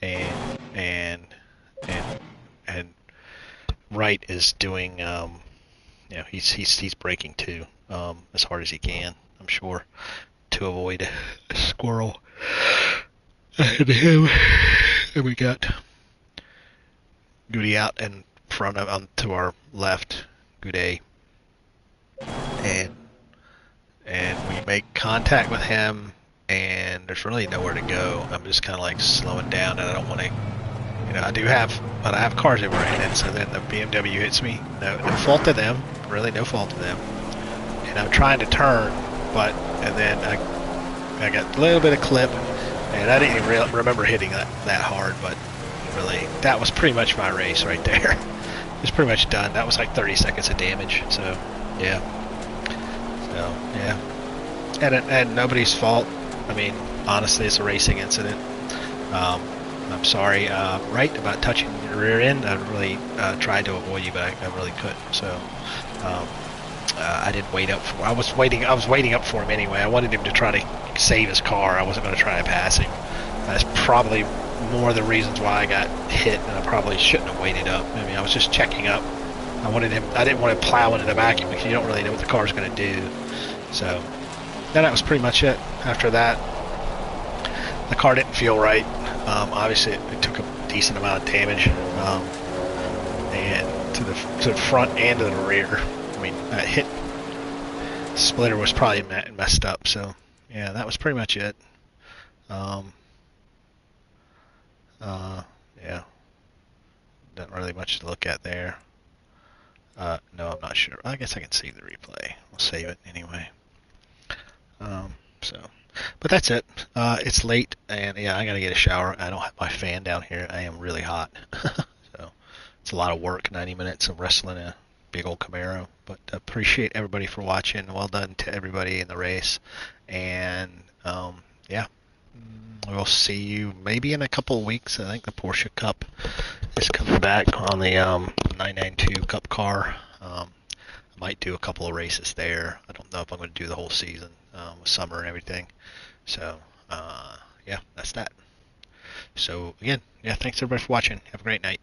and Wright is doing he's braking too, as hard as he can, I'm sure, to avoid a squirrel ahead of him. And we got Goody out in front of to our left, Goody, and we make contact with him, and there's really nowhere to go. I'm just kind of like slowing down, and I don't want to. I have cars they were in, and so then the BMW hits me. No fault of them, really no fault of them. And I'm trying to turn, and then I got a little bit of clip, and I didn't even remember hitting that hard, but really, that was pretty much my race right there. It was pretty much done. That was like 30 seconds of damage, so yeah. And nobody's fault. I mean, honestly, it's a racing incident. I'm sorry, Wright, about touching your rear end. I really tried to avoid you, but I really couldn't. So I didn't wait up for. I was waiting up for him anyway. I wanted him to try to save his car. I wasn't going to try to pass him. That's probably more of the reasons why I got hit, and I probably shouldn't have waited up. I mean, I was just checking up. I didn't want to plow into the back because you don't really know what the car's going to do. So then that was pretty much it. After that, the car didn't feel right. Obviously, it took a decent amount of damage, and to the front and to the rear. I mean, that hit splitter was probably messed up. So yeah, that was pretty much it. Yeah, not really much to look at there. No, I'm not sure. I guess I can save the replay. I'll save it anyway. But that's it. It's late, and yeah, I gotta get a shower. I don't have my fan down here. I am really hot. So it's a lot of work, 90 minutes of wrestling big old Camaro. But appreciate everybody for watching. Well done to everybody in the race. And yeah, we'll see you maybe in a couple of weeks. I think the Porsche Cup is coming back on the 992 Cup car. I might do a couple of races there. I don't know if I'm going to do the whole season with summer and everything. So yeah, that's that. So again, yeah, thanks everybody for watching. Have a great night.